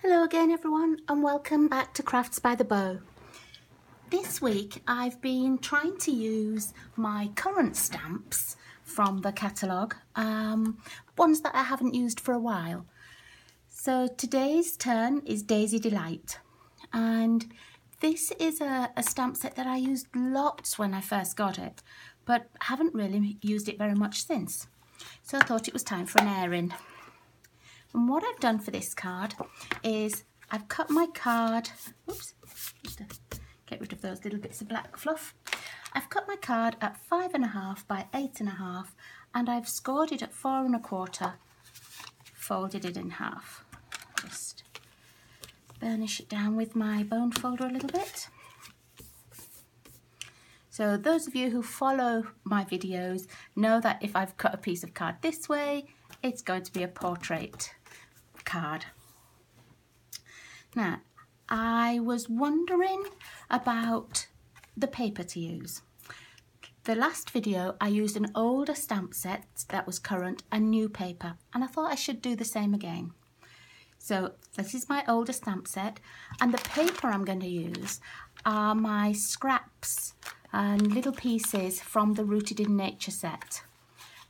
Hello again everyone, and welcome back to Crafts by the Bow. This week I've been trying to use my current stamps from the catalogue, ones that I haven't used for a while. So today's turn is Daisy Delight, and this is a stamp set that I used lots when I first got it, but haven't really used it very much since. So I thought it was time for an airing. And what I've done for this card is I've cut my card, oops, just to get rid of those little bits of black fluff. I've cut my card at 5.5 by 8.5, and I've scored it at 4 1/4, folded it in half. Just burnish it down with my bone folder a little bit. So those of you who follow my videos know that if I've cut a piece of card this way, it's going to be a portrait card. Now, I was wondering about the paper to use. The last video I used an older stamp set that was current and new paper, and I thought I should do the same again. So this is my older stamp set, and the paper I'm going to use are my scraps and little pieces from the Rooted in Nature set.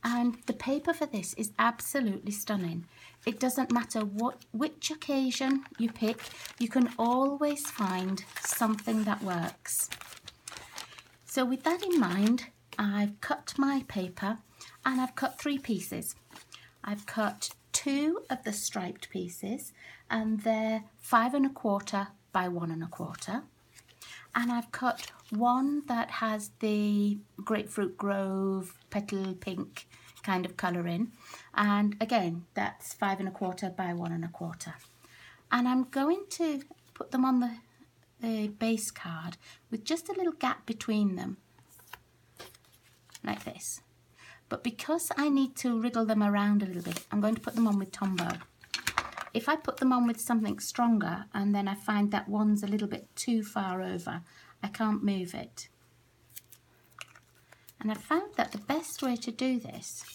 And the paper for this is absolutely stunning. It doesn't matter which occasion you pick, you can always find something that works. So with that in mind, I've cut my paper and I've cut 3 pieces. I've cut 2 of the striped pieces, and they're 5 1/4 by 1 1/4. And I've cut one that has the Grapefruit Grove petal pink kind of colour in, and again that's 5 1/4 by 1 1/4. And I'm going to put them on the base card with just a little gap between them, like this. But because I need to wriggle them around a little bit, I'm going to put them on with Tombow. If I put them on with something stronger and then I find that one's a little bit too far over, I can't move it. And I found that the best way to do this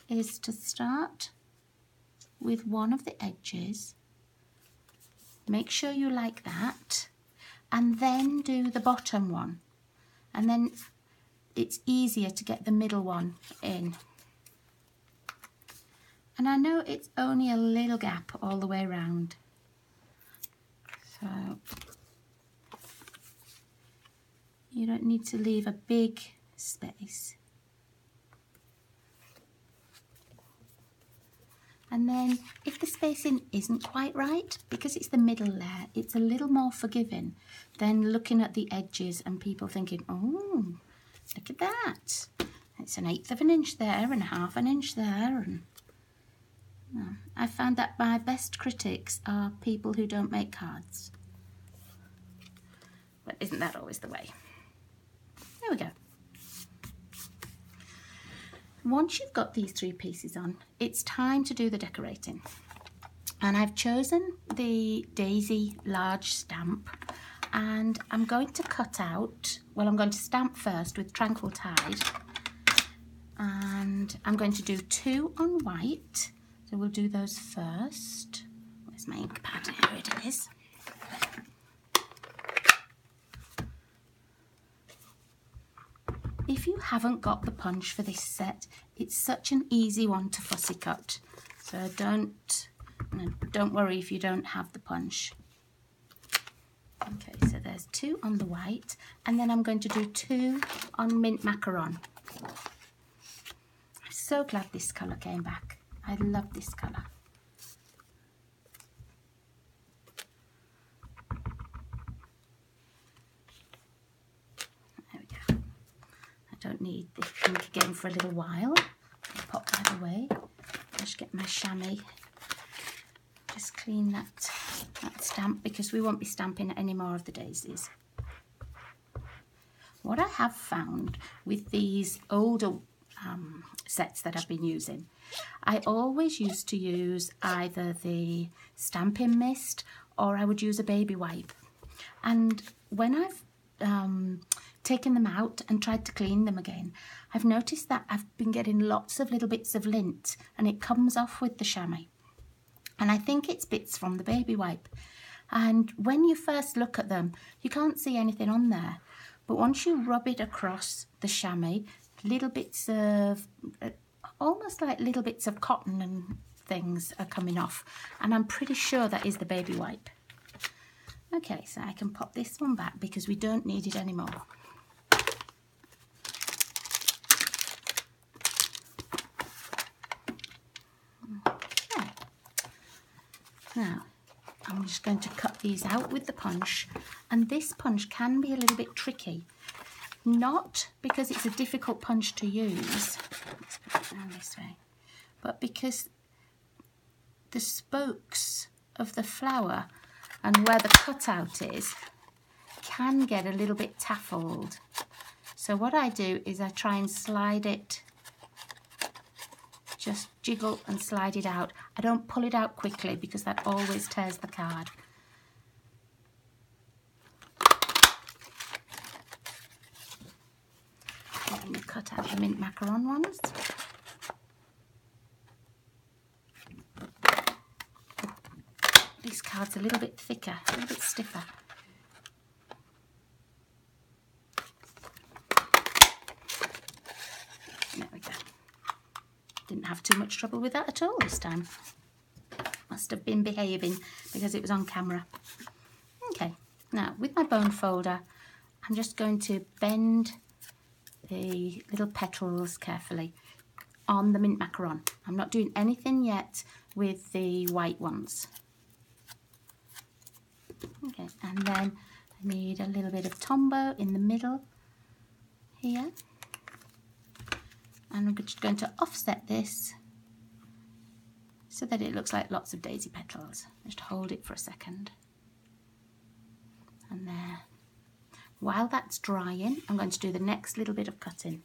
is to start with one of the edges, make sure you like that, and then do the bottom one. And then it's easier to get the middle one in. And I know it's only a little gap all the way around. So you don't need to leave a big space. And then if the spacing isn't quite right, because it's the middle layer, it's a little more forgiving than looking at the edges and people thinking, oh, look at that. It's 1/8 of an inch there and 1/2 an inch there. And I found that my best critics are people who don't make cards. But isn't that always the way? There we go. Once you've got these 3 pieces on, it's time to do the decorating. And I've chosen the Daisy large stamp, and I'm going to cut out, well, I'm going to stamp first with Tranquil Tide, and I'm going to do 2 on white. So we'll do those first. Where's my ink pad? Here it is. If you haven't got the punch for this set, it's such an easy one to fussy cut. So don't worry if you don't have the punch. Okay, so there's 2 on the white, and then I'm going to do 2 on mint macaron. I'm so glad this colour came back. I love this colour. There we go. I don't need the ink again for a little while. I'll pop that away. Just get my chamois. Just clean that stamp, because we won't be stamping any more of the daisies. What I have found with these older sets that I've been using, I always used to use either the Stampin' Mist or I would use a baby wipe. And when I've taken them out and tried to clean them again, I've noticed that I've been getting lots of little bits of lint, and it comes off with the chamois. And I think it's bits from the baby wipe. And when you first look at them, you can't see anything on there. But once you rub it across the chamois, little bits of, almost like little bits of cotton and things are coming off. And I'm pretty sure that is the baby wipe. Okay, so I can pop this one back because we don't need it anymore. Okay. Now, I'm just going to cut these out with the punch, and this punch can be a little bit tricky. Not because it's a difficult punch to use, let's put it down this way, but because the spokes of the flower and where the cutout is can get a little bit taffled. So what I do is I try and slide it, just jiggle and slide it out. I don't pull it out quickly because that always tears the card. Let me cut out the mint macaron ones. This card's a little bit thicker, a little bit stiffer. There we go. Didn't have too much trouble with that at all this time. Must have been behaving because it was on camera. Okay, now with my bone folder, I'm just going to bend the little petals carefully on the mint macaron. I'm not doing anything yet with the white ones. Okay, and then I need a little bit of tombow in the middle here. And I'm just going to offset this so that it looks like lots of daisy petals. Just hold it for a second. And there. While that's drying, I'm going to do the next little bit of cutting.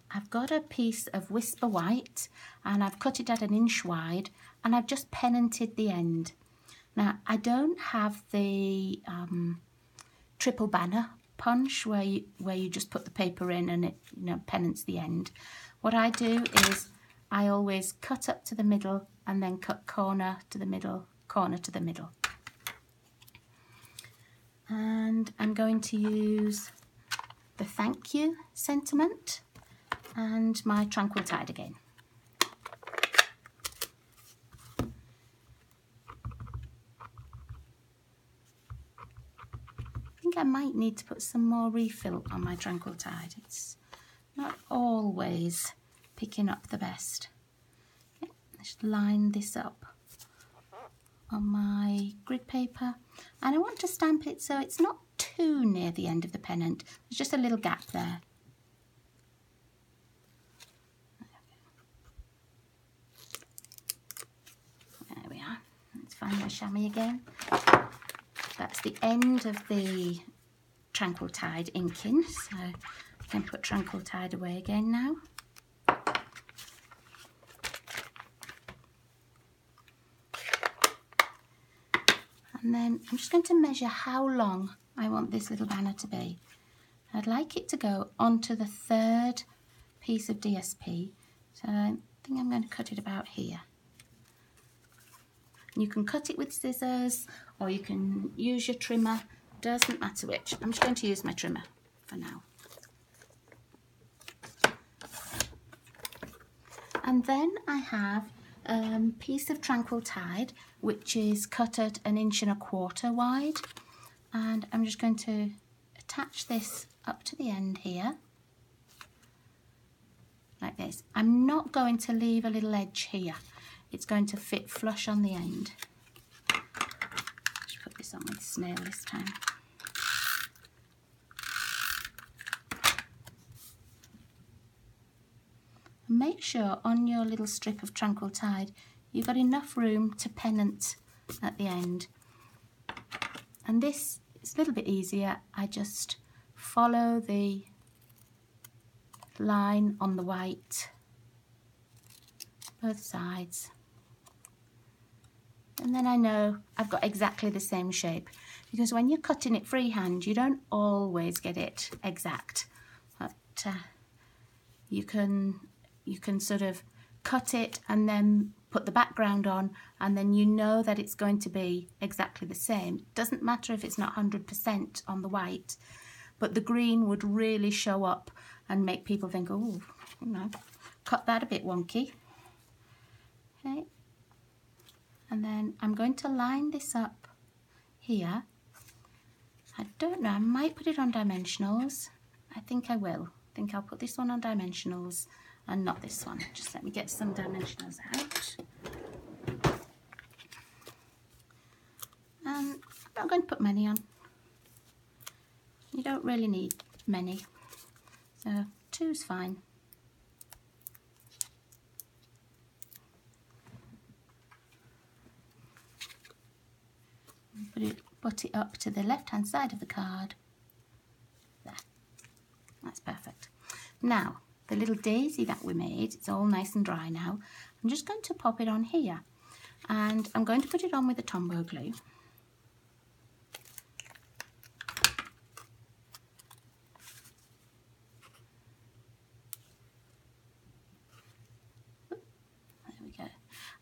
I've got a piece of Whisper White and I've cut it at 1 inch wide and I've just penanted the end. Now, I don't have the triple banner punch where you just put the paper in and it pennants the end. What I do is I always cut up to the middle and then cut corner to the middle, corner to the middle. And I'm going to use the thank you sentiment and my Tranquil Tide again. I think I might need to put some more refill on my Tranquil Tide. It's not always picking up the best. Okay, let's line this up on my grid paper, and I want to stamp it so it's not too near the end of the pennant. There's just a little gap there. There we are. Let's find my chamois again. That's the end of the Tranquil Tide inking, so I can put Tranquil Tide away again now. And then I'm just going to measure how long I want this little banner to be. I'd like it to go onto the 3rd piece of DSP, so I think I'm going to cut it about here. You can cut it with scissors or you can use your trimmer, doesn't matter which. I'm just going to use my trimmer for now. And then I have a piece of Tranquil Tide which is cut at 1 1/4 inch wide, and I'm just going to attach this up to the end here like this. I'm not going to leave a little edge here. It's going to fit flush on the end. Just put this on with snail this time. And make sure on your little strip of Tranquil Tide you've got enough room to pennant at the end. And this is a little bit easier. I just follow the line on the white, both sides. And then I know I've got exactly the same shape, because when you're cutting it freehand, you don't always get it exact. But you can sort of cut it and then put the background on, and then you know that it's going to be exactly the same. It doesn't matter if it's not 100% on the white, but the green would really show up and make people think, oh, you know, cut that a bit wonky. Okay, and then I'm going to line this up here. I don't know, I might put it on dimensionals. I think I will. I think I'll put this one on dimensionals and not this one. Just let me get some dimensionals out. And I'm not going to put many on. You don't really need many, so 2's fine. Put it up to the left hand side of the card. There, that's perfect. Now the little daisy that we made, it's all nice and dry now. I'm just going to pop it on here, and I'm going to put it on with the Tombow glue. There we go.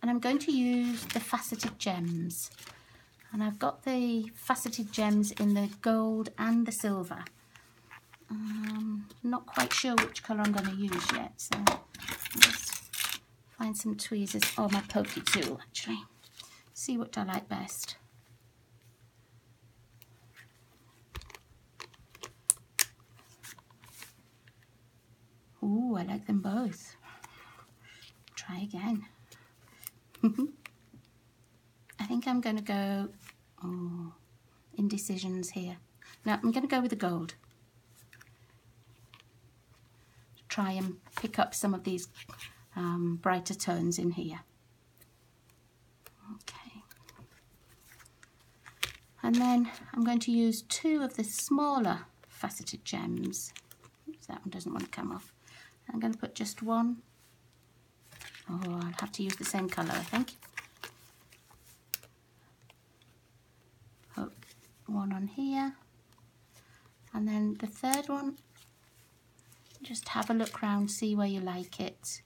And I'm going to use the faceted gems. And I've got the faceted gems in the gold and the silver. Not quite sure which colour I'm going to use yet, so let's find some tweezers, or my pokey tool actually. See what I like best. Ooh, I like them both. Try again. I think I'm going to go, indecisions here. Now I'm going to go with the gold. Try and pick up some of these brighter tones in here. Okay. And then I'm going to use 2 of the smaller faceted gems. Oops, that one doesn't want to come off. I'm going to put just 1. Oh, I'll have to use the same colour, I think. Put 1 on here. And then the third one, just have a look round, see where you like it.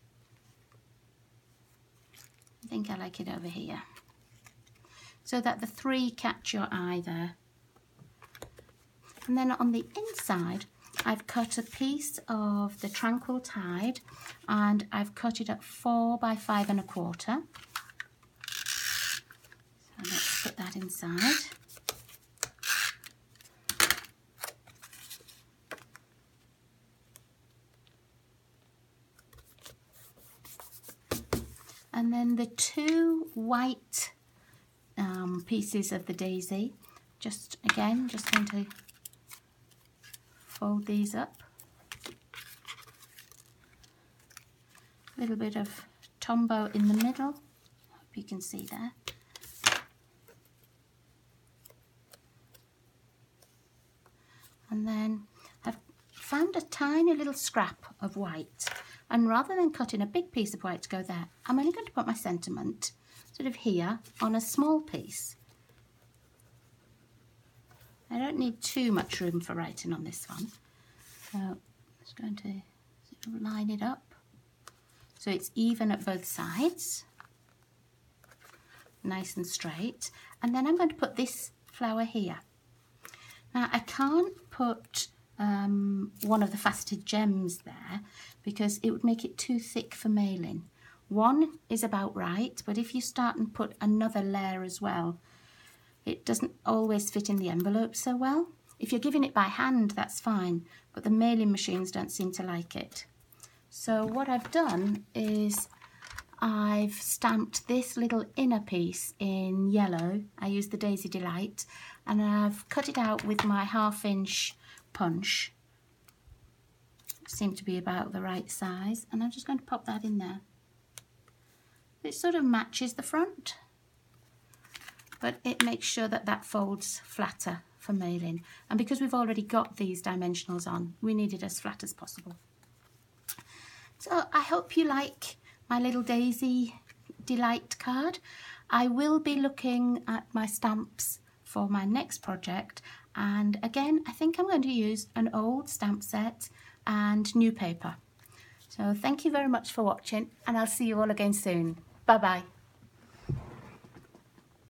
I think I like it over here, so that the 3 catch your eye there. And then on the inside, I've cut a piece of the Tranquil Tide, and I've cut it at 4 by 5 1/4. So let's put that inside. And then the 2 white pieces of the daisy, just going to fold these up. A little bit of Tombow in the middle, hope you can see there. And then I've found a tiny little scrap of white. And rather than cutting a big piece of white to go there, I'm only going to put my sentiment sort of here on a small piece. I don't need too much room for writing on this one. So I'm just going to sort of line it up so it's even at both sides. Nice and straight. And then I'm going to put this flower here. Now I can't put one of the faceted gems there because it would make it too thick for mailing. 1 is about right, but if you start and put another layer as well, it doesn't always fit in the envelope so well. If you're giving it by hand, that's fine, but the mailing machines don't seem to like it. So what I've done is I've stamped this little inner piece in yellow. I used the Daisy Delight, and I've cut it out with my 1/2 inch punch. Seemed to be about the right size, and I'm just going to pop that in there. It sort of matches the front, but it makes sure that that folds flatter for mailing. And because we've already got these dimensionals on, we need it as flat as possible. So I hope you like my little Daisy Delight card. I will be looking at my stamps for my next project, and again I think I'm going to use an old stamp set and new paper. So thank you very much for watching, and I'll see you all again soon. Bye bye.